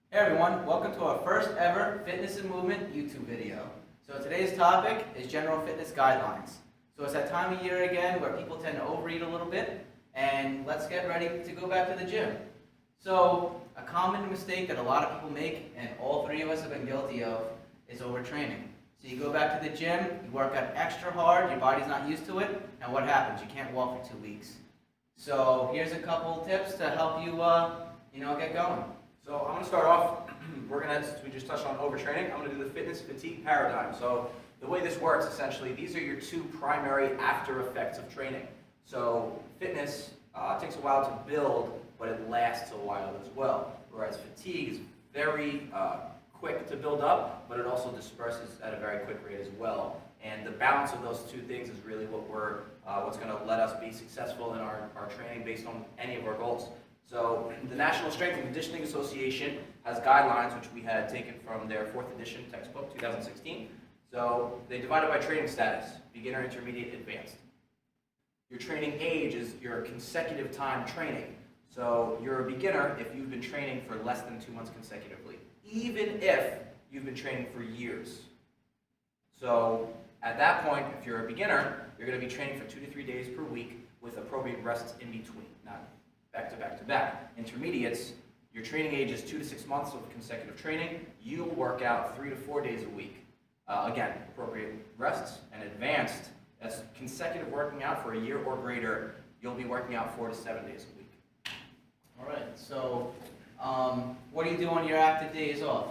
Hey everyone, welcome to our first ever Fitness and Movement YouTube video. So today's topic is general fitness guidelines. So it's that time of year again where people tend to overeat a little bit, and let's get ready to go back to the gym. So a common mistake that a lot of people make, and all three of us have been guilty of, is overtraining. So you go back to the gym, you work out extra hard, your body's not used to it, and what happens? You can't walk for 2 weeks. So here's a couple tips to help you, get going. So I'm going to start off, we just touched on overtraining, I'm going to do the fitness fatigue paradigm. So the way this works, essentially, these are your two primary after effects of training. So fitness takes a while to build, but it lasts a while as well. Whereas fatigue is very quick to build up, but it also disperses at a very quick rate as well. And the balance of those two things is really what's going to let us be successful in our training based on any of our goals. So the National Strength and Conditioning Association has guidelines, which we had taken from their 4th edition textbook, 2016. So they divide it by training status: beginner, intermediate, advanced. Your training age is your consecutive time training. So you're a beginner if you've been training for less than 2 months consecutively, even if you've been training for years. So at that point, if you're a beginner, you're going to be training for 2 to 3 days per week with appropriate rests in between, not back to back to back. Intermediates, your training age is 2 to 6 months of consecutive training. You'll work out 3 to 4 days a week. Again, appropriate rests. And advanced, that's consecutive working out for a year or greater. You'll be working out 4 to 7 days a week. All right, so what do you do on your active days off?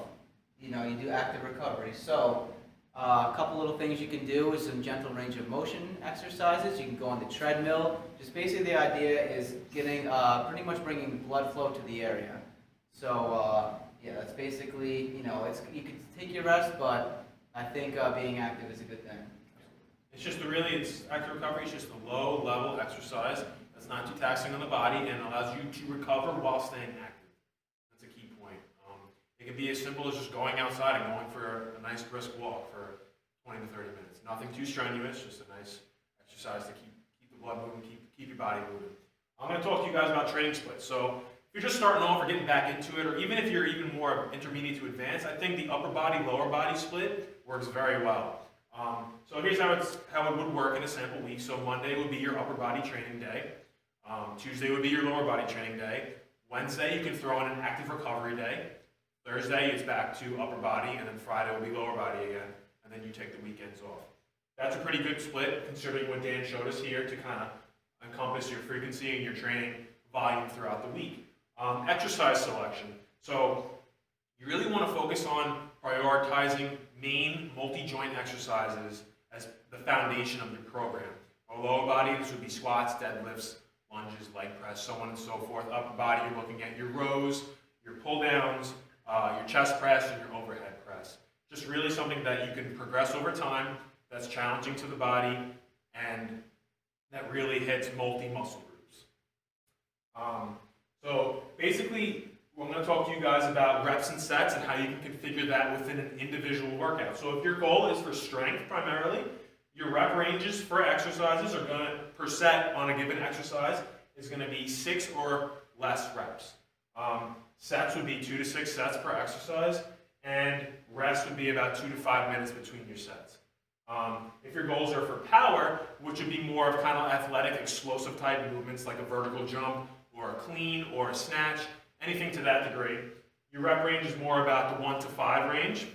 You do active recovery. So a couple little things you can do is some gentle range of motion exercises. You can go on the treadmill. Just basically the idea is getting, pretty much bringing blood flow to the area. So yeah, that's basically, you can take your rest, but I think being active is a good thing. It's active recovery. It's just a low level exercise that's not too taxing on the body and allows you to recover while staying active. That's a key point. It can be as simple as just going outside and going for a nice brisk walk for 20 to 30 minutes. Nothing too strenuous, just a nice exercise to keep the blood moving, keep your body moving. I'm going to talk to you guys about training splits. So if you're just starting off or getting back into it, or even if you're even more intermediate to advanced, I think the upper body, lower body split works very well. So here's how it would work in a sample week. So Monday would be your upper body training day. Tuesday would be your lower body training day. Wednesday, you can throw in an active recovery day. Thursday, it's back to upper body, and then Friday will be lower body again, and then you take the weekends off. That's a pretty good split, considering what Dan showed us here to kind of encompass your frequency and your training volume throughout the week. Exercise selection. So you really want to focus on prioritizing main multi-joint exercises as the foundation of your program. Our lower body, this would be squats, deadlifts, lunges, leg press, so on and so forth. Upper body, you're looking at your rows, your pull downs, your chest press, and your overhead press. Just really something that you can progress over time, that's challenging to the body, and that really hits multi-muscle groups. So basically, I'm going to talk to you guys about reps and sets and how you can configure that within an individual workout. So if your goal is for strength primarily, your rep ranges for exercises are going to, per set on a given exercise, is going to be 6 or less reps. Sets would be 2 to 6 sets per exercise, and rest would be about 2 to 5 minutes between your sets. If your goals are for power, which would be more of kind of athletic, explosive type movements like a vertical jump or a clean or a snatch, anything to that degree, your rep range is more about the 1 to 5 range.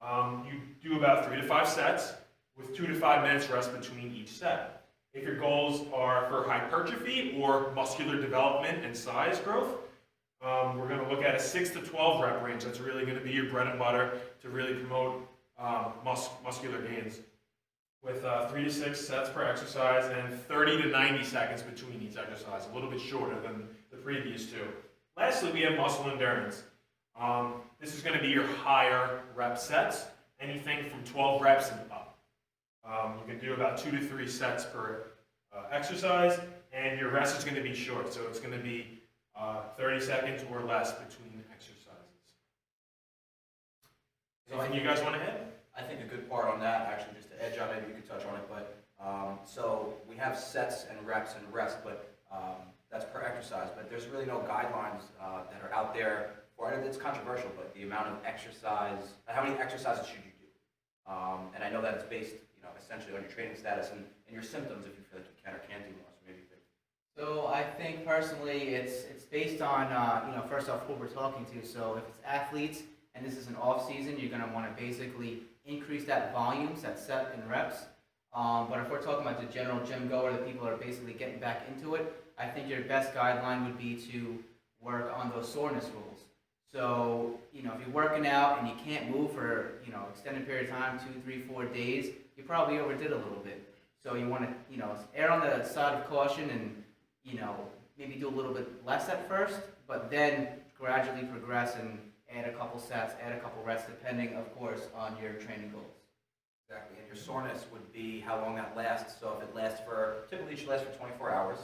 You do about 3 to 5 sets with 2 to 5 minutes rest between each set. If your goals are for hypertrophy or muscular development and size growth, we're going to look at a 6 to 12 rep range. That's really going to be your bread and butter to really promote muscular gains, with 3 to 6 sets per exercise and 30 to 90 seconds between each exercise, a little bit shorter than the previous two. Lastly, we have muscle endurance. This is going to be your higher rep sets, anything from 12 reps and up. You can do about 2 to 3 sets per exercise, and your rest is going to be short, so it's going to be 30 seconds or less between exercises. Anything you guys want to add? I think a good part on that, actually, just to edge on, maybe you could touch on it, but so we have sets and reps and rest, but that's per exercise, but there's really no guidelines that are out there before. And it's controversial, but the amount of exercise, how many exercises should you do? And I know that it's based, essentially on your training status and your symptoms if you feel like you can or can't do more. So maybe you could. So I think personally, it's based on first off who we're talking to. So if it's athletes and this is an off season, you're gonna want to basically increase that volumes, that set and reps. But if we're talking about the general gym goer, the people that are basically getting back into it, I think your best guideline would be to work on those soreness rules. So, if you're working out and you can't move for, extended period of time, 2, 3, 4 days, you probably overdid a little bit. So you want to, err on the side of caution and, maybe do a little bit less at first, but then gradually progress and add a couple sets, add a couple reps, depending, of course, on your training goals. Exactly, and your soreness would be how long that lasts. So if it lasts typically it should last for 24 hours.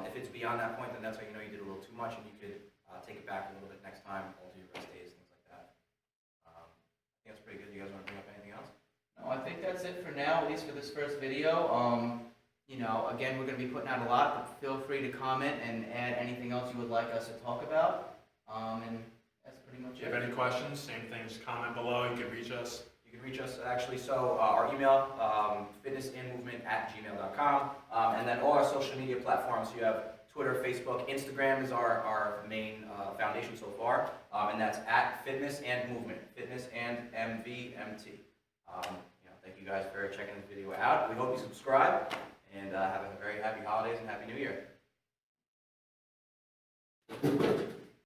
If it's beyond that point, then that's how you know you did a little too much, and you could take it back a little bit next time, alter your rest days, things like that. I think that's pretty good. You guys want to bring up anything else? No, I think that's it for now, at least for this first video. Again, we're going to be putting out a lot, but feel free to comment and add anything else you would like us to talk about. And that's pretty much If you it. have any questions, same thing, just comment below, you can reach us. You can reach us actually. So our email, fitnessandmovement@gmail.com, and then all our social media platforms. You have Twitter, Facebook, Instagram is our main foundation so far, and that's @fitnessandmovement, fitness and MVMT. Thank you guys for checking this video out. We hope you subscribe, and have a very happy holidays and happy New Year.